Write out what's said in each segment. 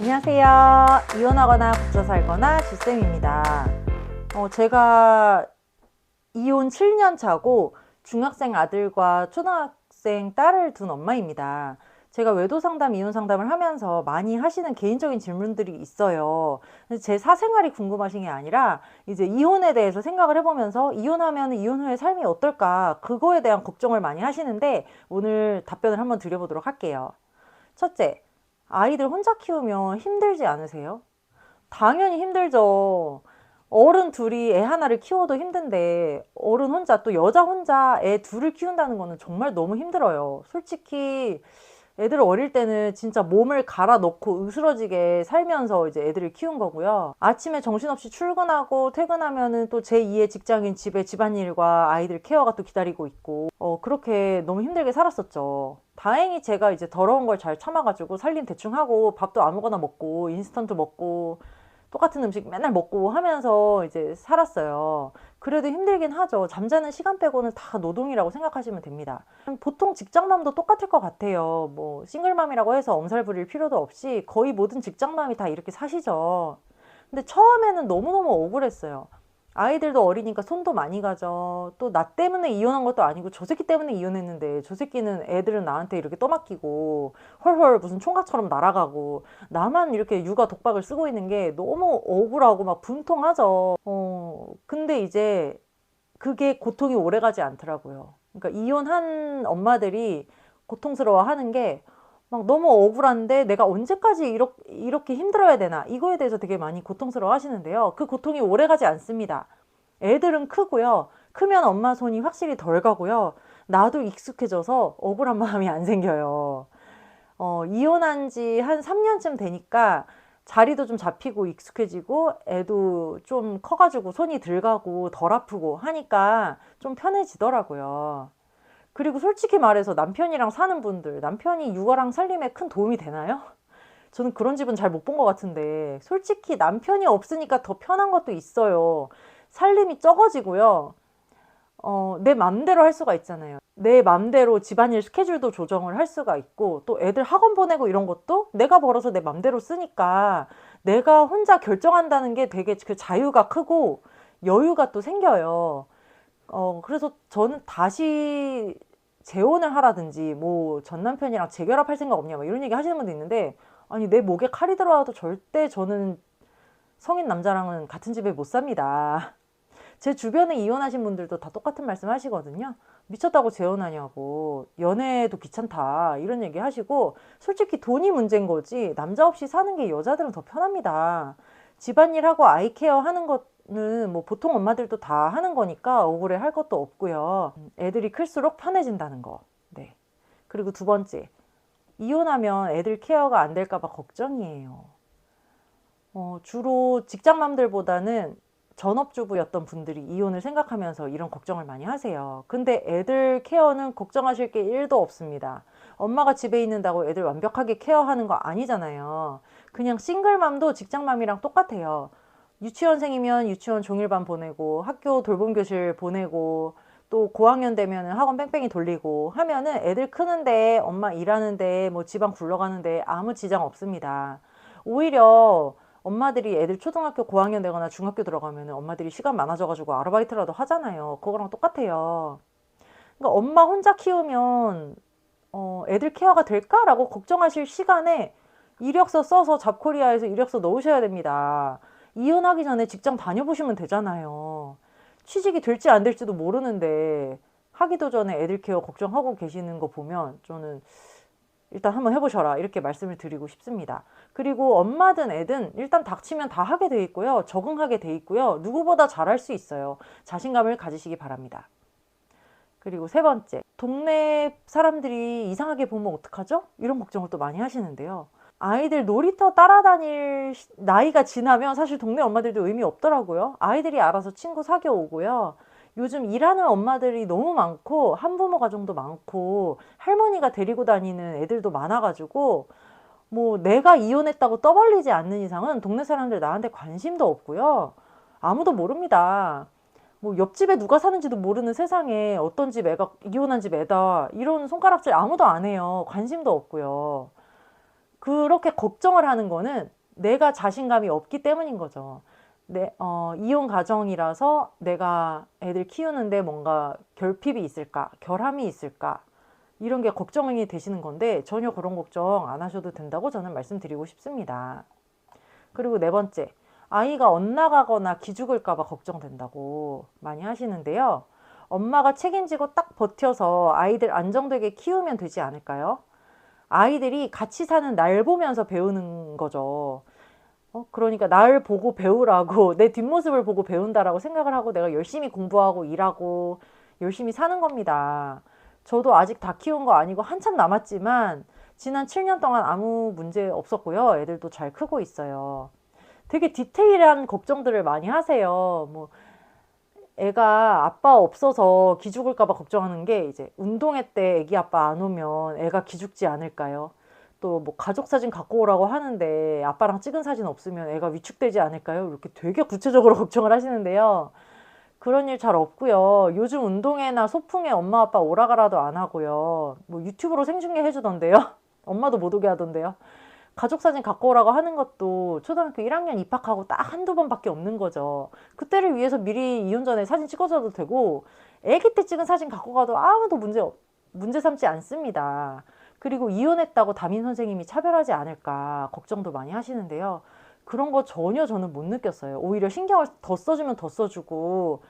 안녕하세요. 이혼하거나 붙여 살거나 지쌤입니다. 제가 이혼 7년 차고 중학생 아들과 초등학생 딸을 둔 엄마입니다. 제가 외도 상담, 이혼 상담을 하면서 많이 하시는 개인적인 질문들이 있어요. 제 사생활이 궁금하신 게 아니라 이제 이혼에 대해서 생각을 해보면서 이혼하면 이혼 후의 삶이 어떨까 그거에 대한 걱정을 많이 하시는데 오늘 답변을 한번 드려보도록 할게요. 첫째, 아이들 혼자 키우면 힘들지 않으세요? 당연히 힘들죠. 어른 둘이 애 하나를 키워도 힘든데 어른 혼자 또 여자 혼자 애 둘을 키운다는 거는 정말 너무 힘들어요. 솔직히 애들 어릴 때는 진짜 몸을 갈아 넣고 으스러지게 살면서 이제 애들을 키운 거고요. 아침에 정신없이 출근하고 퇴근하면은 또 제2의 직장인 집에 집안일과 아이들 케어가 또 기다리고 있고 그렇게 너무 힘들게 살았었죠. 다행히 제가 이제 더러운 걸 잘 참아가지고 살림 대충 하고 밥도 아무거나 먹고 인스턴트 먹고 똑같은 음식 맨날 먹고 하면서 이제 살았어요. 그래도 힘들긴 하죠. 잠자는 시간 빼고는 다 노동이라고 생각하시면 됩니다. 보통 직장맘도 똑같을 것 같아요. 뭐 싱글맘이라고 해서 엄살 부릴 필요도 없이 거의 모든 직장맘이 다 이렇게 사시죠. 근데 처음에는 너무너무 억울했어요. 아이들도 어리니까 손도 많이 가죠. 또 나 때문에 이혼한 것도 아니고 저 새끼 때문에 이혼했는데 저 새끼는 애들은 나한테 이렇게 떠맡기고 헐헐 무슨 총각처럼 날아가고 나만 이렇게 육아 독박을 쓰고 있는 게 너무 억울하고 막 분통하죠. 근데 이제 그게 고통이 오래가지 않더라고요. 그러니까 이혼한 엄마들이 고통스러워 하는 게 막 너무 억울한데 내가 언제까지 이렇게 힘들어야 되나 이거에 대해서 되게 많이 고통스러워 하시는데요. 그 고통이 오래가지 않습니다. 애들은 크고요. 크면 엄마 손이 확실히 덜 가고요. 나도 익숙해져서 억울한 마음이 안 생겨요. 이혼한 지 한 3년쯤 되니까 자리도 좀 잡히고 익숙해지고 애도 좀 커가지고 손이 덜 가고 덜 아프고 하니까 좀 편해지더라고요. 그리고 솔직히 말해서 남편이랑 사는 분들, 남편이 육아랑 살림에 큰 도움이 되나요? 저는 그런 집은 잘 못 본 것 같은데, 솔직히 남편이 없으니까 더 편한 것도 있어요. 살림이 적어지고요. 내 맘대로 할 수가 있잖아요. 내 맘대로 집안일 스케줄도 조정을 할 수가 있고, 또 애들 학원 보내고 이런 것도 내가 벌어서 내 맘대로 쓰니까 내가 혼자 결정한다는 게 되게 그 자유가 크고 여유가 또 생겨요. 그래서 저는 다시 재혼을 하라든지 뭐 전 남편이랑 재결합할 생각 없냐 막 이런 얘기 하시는 분도 있는데 아니 내 목에 칼이 들어와도 절대 저는 성인 남자랑은 같은 집에 못 삽니다. 제 주변에 이혼하신 분들도 다 똑같은 말씀 하시거든요. 미쳤다고 재혼하냐고 연애도 귀찮다 이런 얘기 하시고 솔직히 돈이 문제인 거지 남자 없이 사는 게 여자들은 더 편합니다. 집안일하고 아이 케어 하는 거는 뭐 보통 엄마들도 다 하는 거니까 억울해 할 것도 없고요. 애들이 클수록 편해진다는 거. 네. 그리고 두 번째, 이혼하면 애들 케어가 안 될까 봐 걱정이에요. 주로 직장맘들보다는 전업주부였던 분들이 이혼을 생각하면서 이런 걱정을 많이 하세요. 근데 애들 케어는 걱정하실 게 1도 없습니다. 엄마가 집에 있는다고 애들 완벽하게 케어하는 거 아니잖아요. 그냥 싱글맘도 직장맘이랑 똑같아요. 유치원생이면 유치원 종일반 보내고 학교 돌봄교실 보내고 또 고학년 되면 학원 뺑뺑이 돌리고 하면은 애들 크는데 엄마 일하는데 뭐 집안 굴러가는데 아무 지장 없습니다. 오히려 엄마들이 애들 초등학교 고학년 되거나 중학교 들어가면 엄마들이 시간 많아져가지고 아르바이트라도 하잖아요. 그거랑 똑같아요. 그러니까 엄마 혼자 키우면 애들 케어가 될까라고 걱정하실 시간에 이력서 써서 잡코리아에서 이력서 넣으셔야 됩니다. 이혼하기 전에 직장 다녀보시면 되잖아요. 취직이 될지 안 될지도 모르는데 하기도 전에 애들 케어 걱정하고 계시는 거 보면 저는 일단 한번 해보셔라 이렇게 말씀을 드리고 싶습니다. 그리고 엄마든 애든 일단 닥치면 다 하게 돼 있고요. 적응하게 돼 있고요. 누구보다 잘할 수 있어요. 자신감을 가지시기 바랍니다. 그리고 세 번째, 동네 사람들이 이상하게 보면 어떡하죠? 이런 걱정을 또 많이 하시는데요. 아이들 놀이터 따라다닐 나이가 지나면 사실 동네 엄마들도 의미 없더라고요. 아이들이 알아서 친구 사귀어 오고요. 요즘 일하는 엄마들이 너무 많고 한부모 가정도 많고 할머니가 데리고 다니는 애들도 많아가지고 뭐 내가 이혼했다고 떠벌리지 않는 이상은 동네 사람들 나한테 관심도 없고요. 아무도 모릅니다. 뭐 옆집에 누가 사는지도 모르는 세상에 어떤 집 애가 이혼한 집 애다 이런 손가락질 아무도 안 해요. 관심도 없고요. 그렇게 걱정을 하는 거는 내가 자신감이 없기 때문인 거죠. 이혼 가정이라서 내가 애들 키우는데 뭔가 결핍이 있을까, 결함이 있을까, 이런 게 걱정이 되시는 건데 전혀 그런 걱정 안 하셔도 된다고 저는 말씀드리고 싶습니다. 그리고 네 번째, 아이가 엇나가거나 기죽을까 봐 걱정된다고 많이 하시는데요. 엄마가 책임지고 딱 버텨서 아이들 안정되게 키우면 되지 않을까요? 아이들이 같이 사는 날 보면서 배우는 거죠. 그러니까 날 보고 배우라고, 내 뒷모습을 보고 배운다라고 생각을 하고 내가 열심히 공부하고 일하고 열심히 사는 겁니다. 저도 아직 다 키운 거 아니고 한참 남았지만 지난 7년 동안 아무 문제 없었고요. 애들도 잘 크고 있어요. 되게 디테일한 걱정들을 많이 하세요. 뭐 애가 아빠 없어서 기죽을까 봐 걱정하는 게, 이제 운동회 때 애기 아빠 안 오면 애가 기죽지 않을까요? 또 뭐 가족 사진 갖고 오라고 하는데 아빠랑 찍은 사진 없으면 애가 위축되지 않을까요? 이렇게 되게 구체적으로 걱정을 하시는데요. 그런 일 잘 없고요. 요즘 운동회나 소풍에 엄마 아빠 오라 가라도 안 하고요. 뭐 유튜브로 생중계 해주던데요. 엄마도 못 오게 하던데요. 가족 사진 갖고 오라고 하는 것도 초등학교 1학년 입학하고 딱 한두 번밖에 없는 거죠. 그때를 위해서 미리 이혼 전에 사진 찍어줘도 되고, 아기 때 찍은 사진 갖고 가도 아무도 문제 삼지 않습니다. 그리고 이혼했다고 담임 선생님이 차별하지 않을까 걱정도 많이 하시는데요. 그런 거 전혀 저는 못 느꼈어요. 오히려 신경을 더 써주면 더 써주고,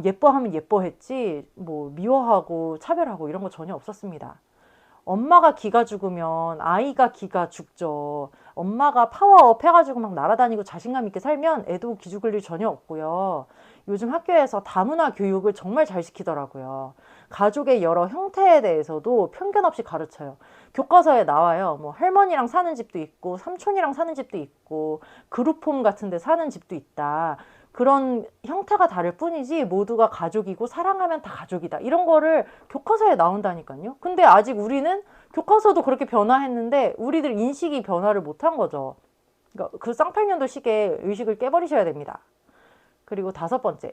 예뻐하면 예뻐했지 뭐 미워하고 차별하고 이런 거 전혀 없었습니다. 엄마가 기가 죽으면 아이가 기가 죽죠. 엄마가 파워업 해가지고 막 날아다니고 자신감 있게 살면 애도 기죽을 일 전혀 없고요. 요즘 학교에서 다문화 교육을 정말 잘 시키더라고요. 가족의 여러 형태에 대해서도 편견 없이 가르쳐요. 교과서에 나와요. 뭐 할머니랑 사는 집도 있고 삼촌이랑 사는 집도 있고 그룹홈 같은 데 사는 집도 있다. 그런 형태가 다를 뿐이지 모두가 가족이고 사랑하면 다 가족이다. 이런 거를 교과서에 나온다니까요. 근데 아직 우리는 교과서도 그렇게 변화했는데 우리들 인식이 변화를 못한 거죠. 그러니까 그 쌍팔년도식의 의식을 깨버리셔야 됩니다. 그리고 다섯 번째,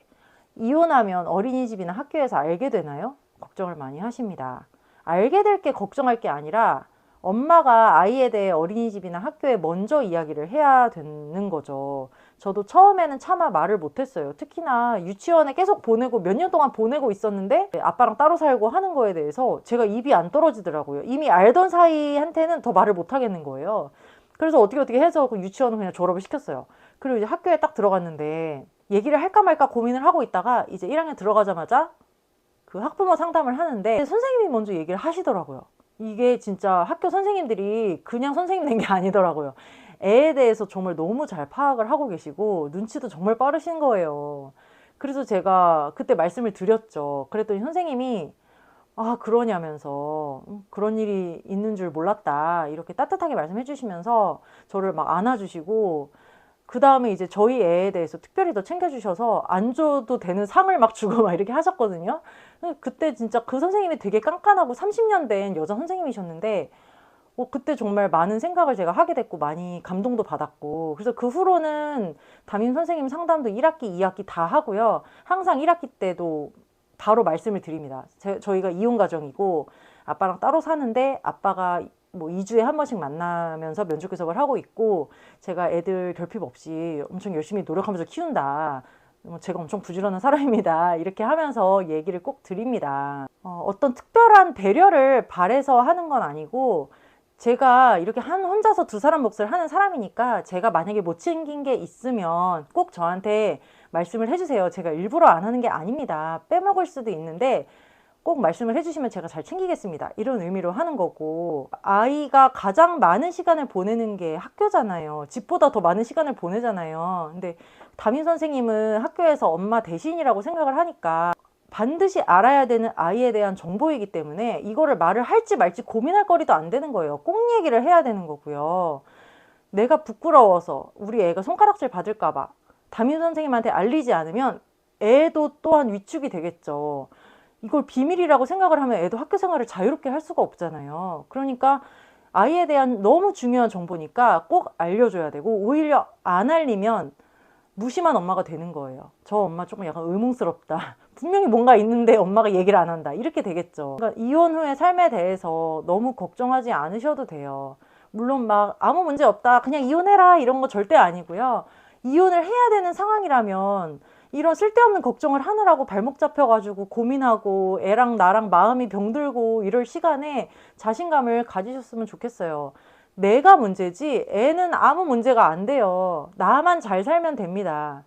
이혼하면 어린이집이나 학교에서 알게 되나요? 걱정을 많이 하십니다. 알게 될 게 걱정할 게 아니라 엄마가 아이에 대해 어린이집이나 학교에 먼저 이야기를 해야 되는 거죠. 저도 처음에는 차마 말을 못했어요. 특히나 유치원에 계속 보내고 몇 년 동안 보내고 있었는데 아빠랑 따로 살고 하는 거에 대해서 제가 입이 안 떨어지더라고요. 이미 알던 사이한테는 더 말을 못 하겠는 거예요. 그래서 어떻게 해서 그 유치원은 그냥 졸업을 시켰어요. 그리고 이제 학교에 딱 들어갔는데 얘기를 할까 말까 고민을 하고 있다가 이제 1학년 들어가자마자 그 학부모 상담을 하는데 선생님이 먼저 얘기를 하시더라고요. 이게 진짜 학교 선생님들이 그냥 선생님 된 게 아니더라고요. 애에 대해서 정말 너무 잘 파악을 하고 계시고 눈치도 정말 빠르신 거예요. 그래서 제가 그때 말씀을 드렸죠. 그랬더니 선생님이 그러냐면서 그런 일이 있는 줄 몰랐다 이렇게 따뜻하게 말씀해 주시면서 저를 막 안아주시고, 그 다음에 이제 저희 애에 대해서 특별히 더 챙겨주셔서 안 줘도 되는 상을 막 주고 막 이렇게 하셨거든요. 그때 진짜 그 선생님이 되게 깐깐하고 30년 된 여자 선생님이셨는데 그때 정말 많은 생각을 제가 하게 됐고 많이 감동도 받았고, 그래서 그 후로는 담임 선생님 상담도 1학기, 2학기 다 하고요. 항상 1학기 때도 바로 말씀을 드립니다. 저희가 이혼 가정이고 아빠랑 따로 사는데 아빠가 뭐 2주에 한 번씩 만나면서 면접 교섭을 하고 있고 제가 애들 결핍 없이 엄청 열심히 노력하면서 키운다. 제가 엄청 부지런한 사람입니다. 이렇게 하면서 얘기를 꼭 드립니다. 어떤 특별한 배려를 바래서 하는 건 아니고 제가 이렇게 혼자서 두 사람 몫을 하는 사람이니까 제가 만약에 못 챙긴 게 있으면 꼭 저한테 말씀을 해주세요. 제가 일부러 안 하는 게 아닙니다. 빼먹을 수도 있는데 꼭 말씀을 해주시면 제가 잘 챙기겠습니다. 이런 의미로 하는 거고, 아이가 가장 많은 시간을 보내는 게 학교잖아요. 집보다 더 많은 시간을 보내잖아요. 근데 담임 선생님은 학교에서 엄마 대신이라고 생각을 하니까 반드시 알아야 되는 아이에 대한 정보이기 때문에 이거를 말을 할지 말지 고민할 거리도 안 되는 거예요. 꼭 얘기를 해야 되는 거고요. 내가 부끄러워서 우리 애가 손가락질 받을까 봐 담임 선생님한테 알리지 않으면 애도 또한 위축이 되겠죠. 이걸 비밀이라고 생각을 하면 애도 학교 생활을 자유롭게 할 수가 없잖아요. 그러니까 아이에 대한 너무 중요한 정보니까 꼭 알려줘야 되고, 오히려 안 알리면 무심한 엄마가 되는 거예요. 저 엄마 조금 약간 의문스럽다. 분명히 뭔가 있는데 엄마가 얘기를 안 한다. 이렇게 되겠죠. 그러니까 이혼 후의 삶에 대해서 너무 걱정하지 않으셔도 돼요. 물론 막 아무 문제 없다, 그냥 이혼해라 이런 거 절대 아니고요. 이혼을 해야 되는 상황이라면 이런 쓸데없는 걱정을 하느라고 발목 잡혀가지고 고민하고 애랑 나랑 마음이 병들고 이럴 시간에 자신감을 가지셨으면 좋겠어요. 내가 문제지 애는 아무 문제가 안 돼요. 나만 잘 살면 됩니다.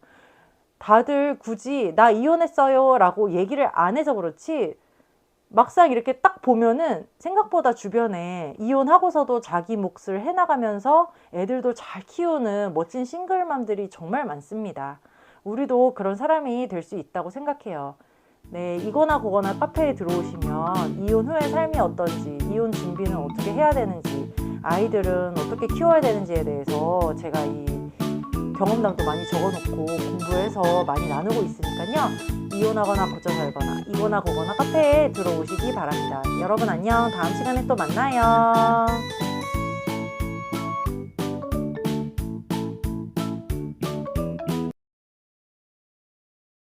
다들 굳이 나 이혼했어요 라고 얘기를 안 해서 그렇지, 막상 이렇게 딱 보면은 생각보다 주변에 이혼하고서도 자기 몫을 해나가면서 애들도 잘 키우는 멋진 싱글맘들이 정말 많습니다. 우리도 그런 사람이 될 수 있다고 생각해요. 네, 이거나 그거나 카페에 들어오시면 이혼 후의 삶이 어떤지, 이혼 준비는 어떻게 해야 되는지, 아이들은 어떻게 키워야 되는지에 대해서 제가 이 경험담도 많이 적어놓고 공부해서 많이 나누고 있으니까요. 이혼하거나 고쳐 살거나 이거나 그거나 카페에 들어오시기 바랍니다. 여러분 안녕. 다음 시간에 또 만나요.